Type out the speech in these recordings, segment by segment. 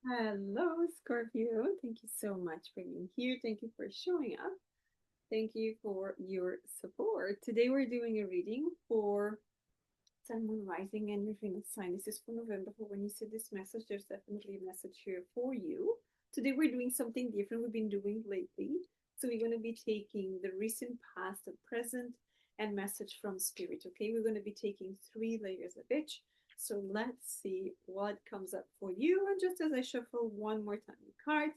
Hello, Scorpio. Thank you so much for being here. Thank you for showing up. Thank you for your support. Today we're doing a reading for Sun, Moon, Rising, and your Venus sign. This is for November. For when you see this message, there's definitely a message here for you. Today we're doing something different we've been doing lately. So we're going to be taking the recent, past, the present, and message from Spirit. Okay, we're going to be taking 3 layers of each. So let's see what comes up for you. And just as I shuffle one more time the cards,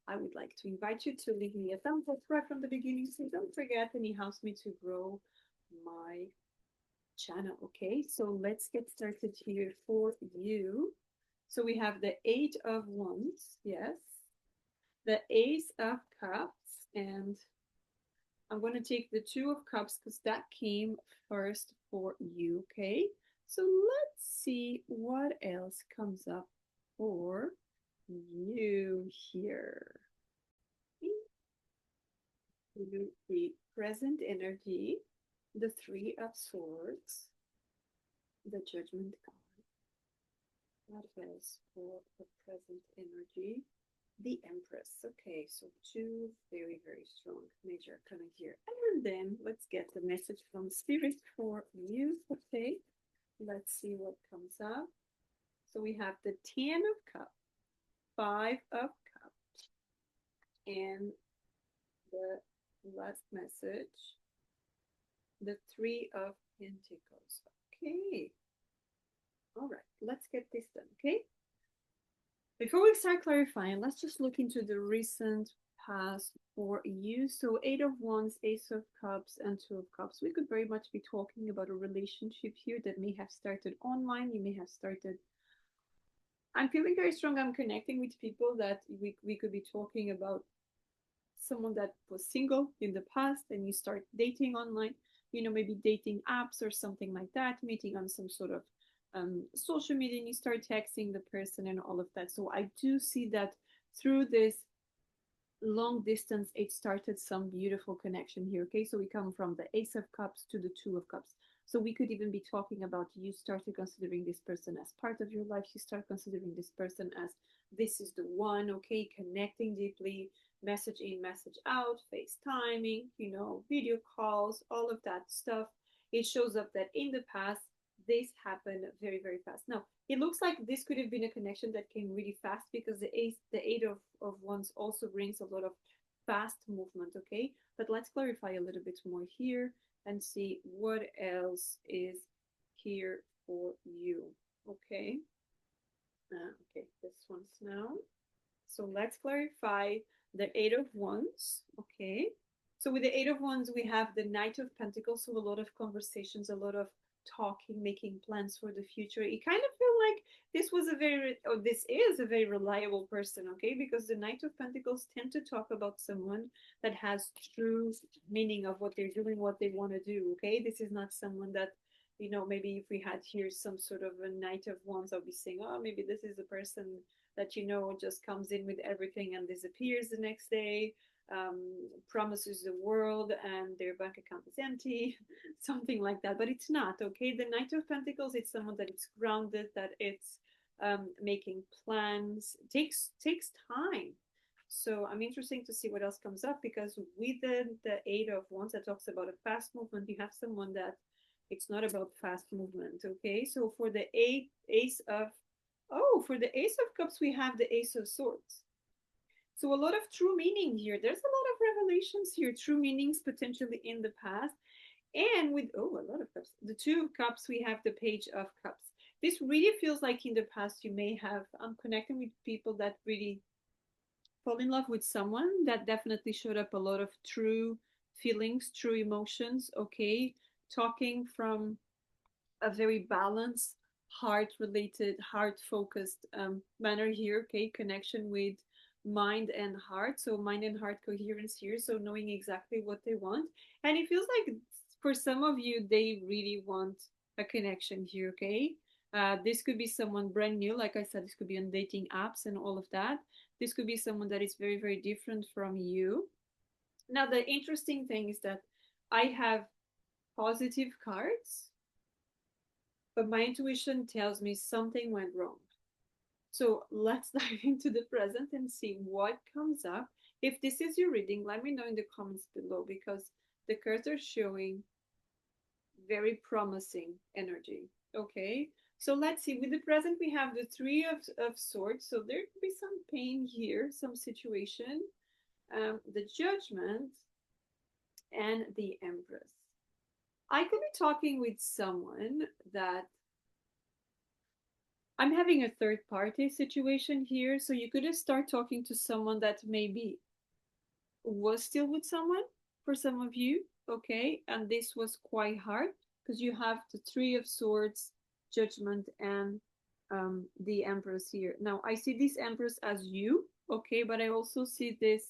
I would like to invite you to leave me a thumbs up right from the beginning. So don't forget, and it helps me to grow my channel. Okay, so let's get started here for you. So we have the Eight of Wands, yes, the Ace of Cups, and I'm going to take the Two of Cups because that came first for you. Okay, so let's see what else comes up for you here. The present energy, the Three of Swords, the Judgment card. What else for the present energy? The Empress. Okay, so two very, very strong major coming here. And then let's get the message from Spirit for you. Okay, let's see what comes up. So we have the Ten of Cups, Five of Cups, and the last message, the Three of Pentacles. Okay, all right, let's get this done. Okay, before we start clarifying, let's just look into the recent past for you. So, Eight of Wands, Ace of Cups, and Two of Cups. We could very much be talking about a relationship here that may have started online. You may have started. I'm feeling very strong. I'm connecting with people that we could be talking about someone that was single in the past and you start dating online, maybe dating apps or something like that, meeting on some sort of social media, and you start texting the person and all of that. So I do see that through this long distance, it started some beautiful connection here. Okay, so we come from the Ace of Cups to the Two of Cups. So we could even be talking about you started considering this person as part of your life. You start considering this person as this is the one. Okay, connecting deeply, message in, message out, FaceTiming, video calls, all of that stuff. It shows up that in the past this happened very, very fast. Now, it looks like this could have been a connection that came really fast because the Eight of Wands also brings a lot of fast movement, okay? But let's clarify a little bit more here and see what else is here for you, okay? Okay, this one's now. So let's clarify the Eight of Wands, okay? So with the Eight of Wands, we have the Knight of Pentacles, so a lot of conversations, a lot of talking, making plans for the future. It kind of feel like this is a very reliable person, okay? Because the Knight of Pentacles tend to talk about someone that has true meaning of what they're doing, what they want to do, okay? This is not someone that maybe if we had here some sort of a Knight of Wands, I'll be saying, oh, maybe this is a person that just comes in with everything and disappears the next day, promises the world and their bank account is empty, something like that. But it's not, okay? The Knight of Pentacles, it's someone that it's grounded, that it's making plans, takes time. So I'm interested to see what else comes up because with the Eight of Wands that talks about a fast movement, you have someone that it's not about fast movement, okay? So for the for the Ace of Cups, we have the Ace of Swords. So a lot of true meaning here. There's a lot of revelations here, true meanings potentially in the past. And with, a lot of cups. The Two of Cups, we have the Page of Cups. This really feels like in the past you may have connected with people that really fall in love with someone that definitely showed up a lot of true feelings, true emotions, okay? Talking from a very balanced, heart related, heart focused manner here, okay? Connection with mind and heart. So, mind and heart coherence here. So, knowing exactly what they want. And it feels like for some of you, they really want a connection here, okay? This could be someone brand new. Like I said, this could be on dating apps and all of that. This could be someone that is very, very different from you. Now, the interesting thing is that I have positive cards, but my intuition tells me something went wrong. So let's dive into the present and see what comes up. If this is your reading, let me know in the comments below, because the cards are showing very promising energy. Okay, so let's see. With the present, we have the Three of Swords. So there could be some pain here, some situation. The Judgment and the Empress. I could be talking with someone that I'm having a third party situation here. So you could start talking to someone that maybe was still with someone for some of you. Okay, and this was quite hard because you have the Three of Swords, Judgment, and the Empress here. Now I see this Empress as you, okay, but I also see this.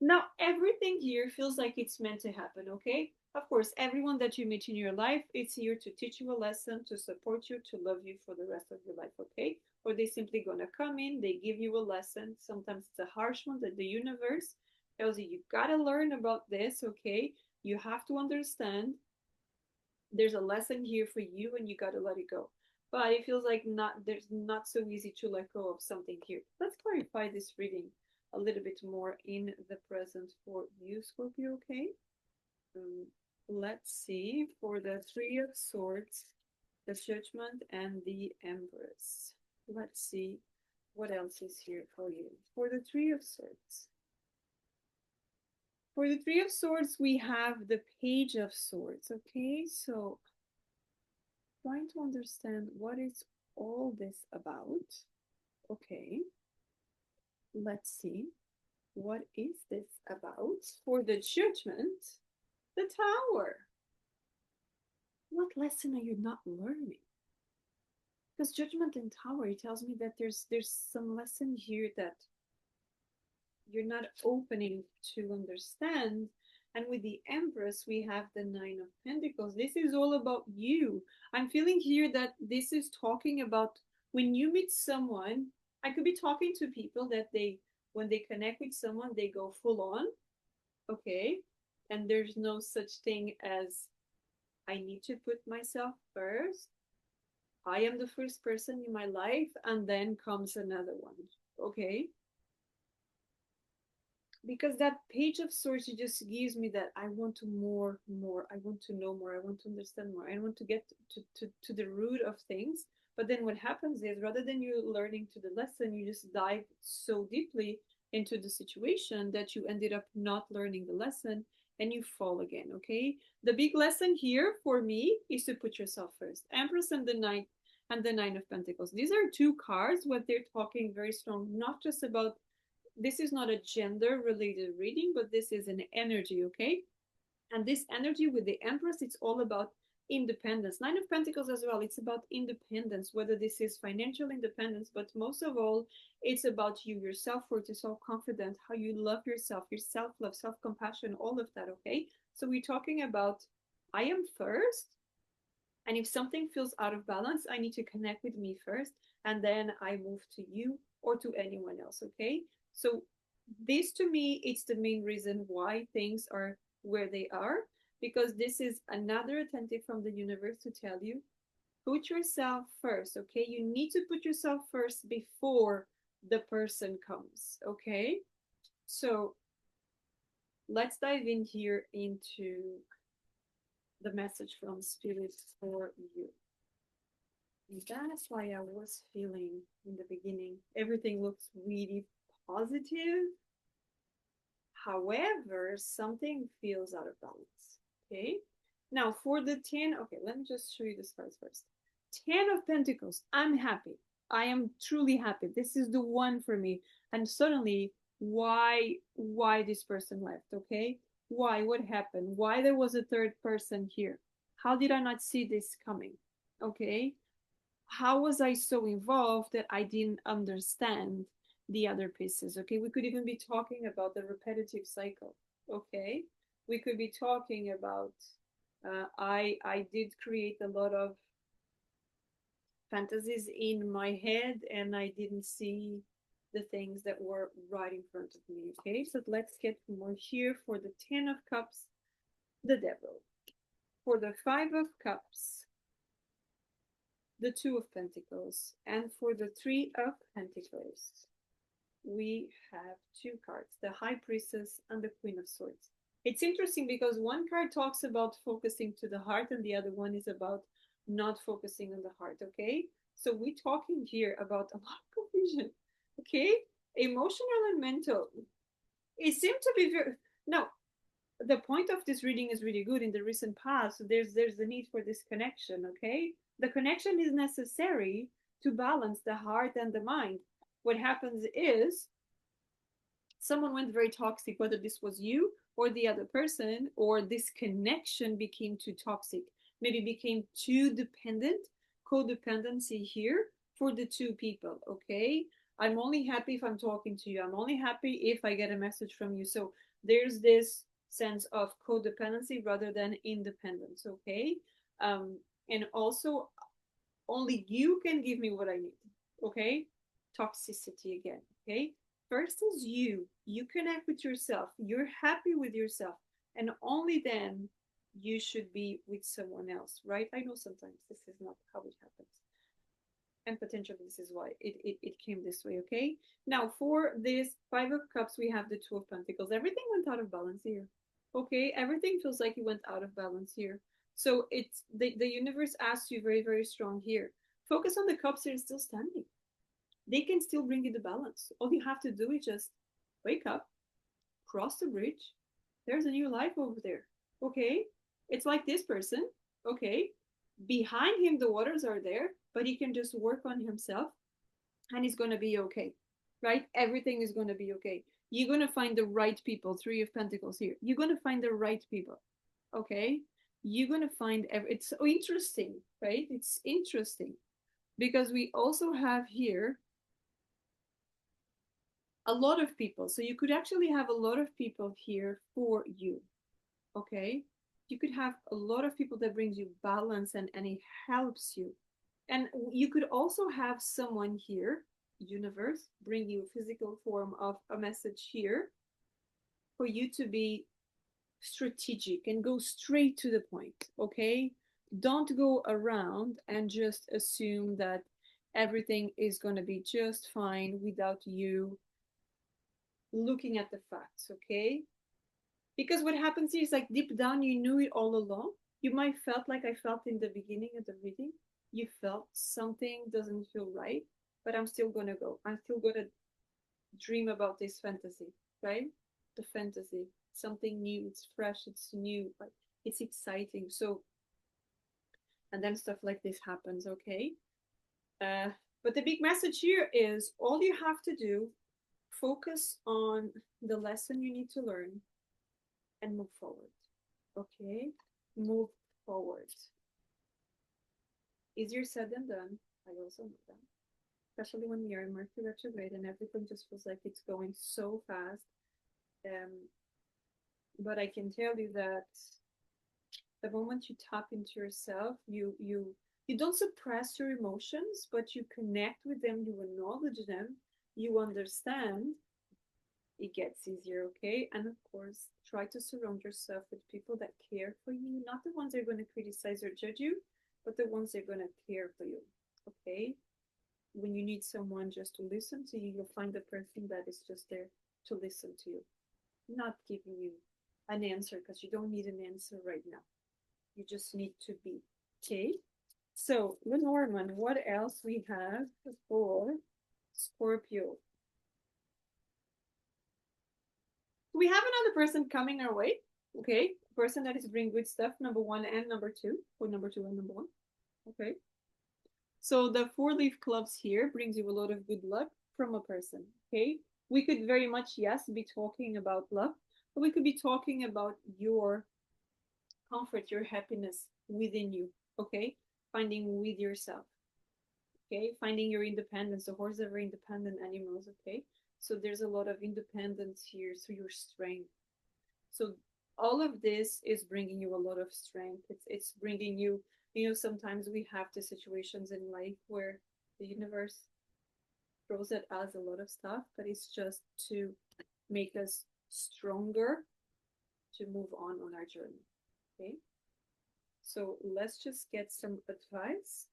Now everything here feels like it's meant to happen, okay? Of course, everyone that you meet in your life is here to teach you a lesson, to support you, to love you for the rest of your life, okay? Or they simply gonna come in, they give you a lesson. Sometimes it's a harsh one that the universe tells you, you gotta learn about this, okay? You have to understand there's a lesson here for you and you gotta let it go. But it feels like there's not so easy to let go of something here. Let's clarify this reading a little bit more in the present for you, Scorpio, okay? Um, let's see for the Three of Swords, the Judgment, and the Empress. Let's see what else is here for you. For the Three of Swords. For the Three of Swords, we have the Page of Swords, okay? So trying to understand what is all this about. Okay, let's see. What is this about? For the Judgment, the Tower. What lesson are you not learning? Because Judgment and Tower, it tells me that there's some lesson here that you're not opening to understand. And with the Empress, we have the Nine of Pentacles. This is all about you. I'm feeling here that this is talking about when you meet someone. I could be talking to people that when they connect with someone, they go full on. Okay. And there's no such thing as I need to put myself first. I am the first person in my life, and then comes another one. Okay. Because that Page of Swords, it just gives me that I want to more. I want to know more. I want to understand more. I want to get to the root of things. But then what happens is, rather than you learning to the lesson, you just dive so deeply into the situation that you ended up not learning the lesson and you fall again. Okay. The big lesson here for me is to put yourself first. Empress and the Nine of Pentacles. These are two cards, what they're talking very strong, not just about, this is not a gender related reading, but this is an energy, okay? And this energy with the Empress, it's all about independence. Nine of Pentacles as well, it's about independence, whether this is financial independence, but most of all, it's about you, your self-worth, your self-confidence, how you love yourself, your self-love, self-compassion, all of that, okay? So we're talking about, I am first, and if something feels out of balance, I need to connect with me first, and then I move to you or to anyone else, okay? So this to me, it's the main reason why things are where they are, because this is another attentive from the universe to tell you, put yourself first, okay? You need to put yourself first before the person comes, okay? So let's dive in here into the message from Spirit for you. And that's why I was feeling in the beginning, everything looks really positive. However, something feels out of balance. Okay. Now for the 10, okay, let me just show you this cards first. 10 of Pentacles. I'm happy. I am truly happy. This is the one for me. And suddenly, why this person left? Okay. Why? What happened? Why there was a third person here? How did I not see this coming? Okay. How was I so involved that I didn't understand the other pieces? Okay, we could even be talking about the repetitive cycle. Okay, we could be talking about I did create a lot of fantasies in my head and I didn't see the things that were right in front of me. Okay, so let's get more here for the 10 of Cups, the Devil. For the 5 of Cups, the Two of Pentacles. And for the Three of Pentacles, we have two cards, the High Priestess and the Queen of Swords. It's interesting because one card talks about focusing to the heart and the other one is about not focusing on the heart, okay? So we're talking here about a lot of confusion, okay? Emotional and mental. It seemed to be very... Now, the point of this reading is really good in the recent past. There's the need for this connection, okay? The connection is necessary to balance the heart and the mind. What happens is someone went very toxic, whether this was you or the other person, or this connection became too toxic, maybe became too dependent, codependency here for the two people, okay? I'm only happy if I'm talking to you. I'm only happy if I get a message from you. So there's this sense of codependency rather than independence, okay? And also, only you can give me what I need, okay? Toxicity again, okay? First is you. You connect with yourself. You're happy with yourself. And only then you should be with someone else, right? I know sometimes this is not how it happens. And potentially this is why it came this way, okay? Now, for this Five of Cups, we have the Two of Pentacles. Everything went out of balance here, okay? Everything feels like it went out of balance here. So it's the universe asks you very, very strong here. Focus on the cups that are still standing. They can still bring you the balance. All you have to do is just wake up, cross the bridge. There's a new life over there. Okay? It's like this person. Okay? Behind him, the waters are there, but he can just work on himself and he's going to be okay. Right? Everything is going to be okay. You're going to find the right people. Three of Pentacles here. You're going to find the right people. Okay? You're going to find it's so interesting, right? It's interesting because we also have here a lot of people. So you could actually have a lot of people here for you. Okay? You could have a lot of people that brings you balance and it helps you. And you could also have someone here, universe, bring you a physical form of a message here for you to be strategic and go straight to the point, okay? Don't go around and just assume that everything is going to be just fine without you looking at the facts, okay? Because what happens is like deep down you knew it all along. You might felt like I felt in the beginning of the reading. You felt something doesn't feel right, but I'm still gonna go. I'm still gonna dream about this fantasy, right? The fantasy, something new. It's fresh. It's new. Like it's exciting. So, and then stuff like this happens, okay? But the big message here is all you have to do, focus on the lesson you need to learn and move forward. Okay? Move forward. Easier said than done. I also know that. Especially when we are in Mercury retrograde and everything just feels like it's going so fast. But I can tell you that the moment you tap into yourself, you don't suppress your emotions, but you connect with them, you acknowledge them, you understand, it gets easier, okay? And of course, try to surround yourself with people that care for you, not the ones that are going to criticize or judge you, but the ones that are going to care for you, okay? When you need someone just to listen to you, you'll find the person that is just there to listen to you, not giving you an answer because you don't need an answer right now. You just need to be, okay? So, Lenormand, what else we have for Scorpio? We have another person coming our way, okay? A person that is bringing good stuff, number one and number two, or number two and number one, okay? So the four-leaf clubs here brings you a lot of good luck from a person, okay? We could very much, yes, be talking about love, but we could be talking about your comfort, your happiness within you, okay? Finding with yourself, okay? Finding your independence. The horses are very independent animals, okay? So there's a lot of independence here through your strength. So all of this is bringing you a lot of strength. It's bringing you, sometimes we have the situations in life where the universe throws at us a lot of stuff, but it's just to make us stronger to move on our journey, okay? So let's just get some advice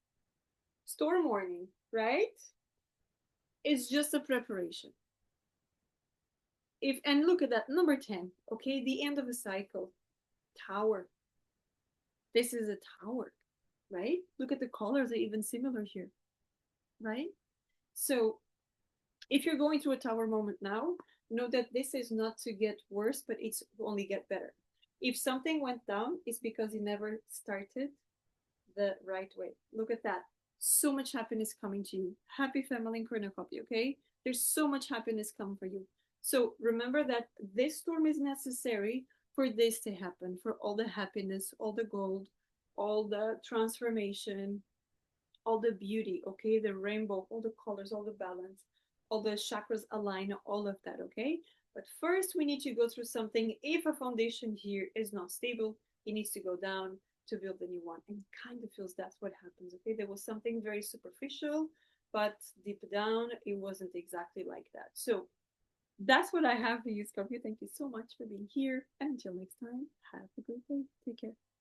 storm warning, right? It's just a preparation. If and look at that number 10, okay, the end of a cycle. Tower. This is a tower, right? Look at the colors, are even similar here, right? So if you're going through a tower moment now, know that this is not to get worse, but it's to only get better. If something went down, it's because it never started the right way. Look at that. So much happiness coming to you. Happy family and cornucopia, okay? There's so much happiness coming for you. So remember that this storm is necessary for this to happen, for all the happiness, all the gold, all the transformation, all the beauty, okay? The rainbow, all the colors, all the balance, all the chakras align, all of that, okay? But first, we need to go through something. If a foundation here is not stable, it needs to go down to build the new one. And kind of feels that's what happens, okay? There was something very superficial, but deep down, it wasn't exactly like that. So that's what I have for you, Scorpio. Thank you so much for being here. And until next time, have a great day. Take care.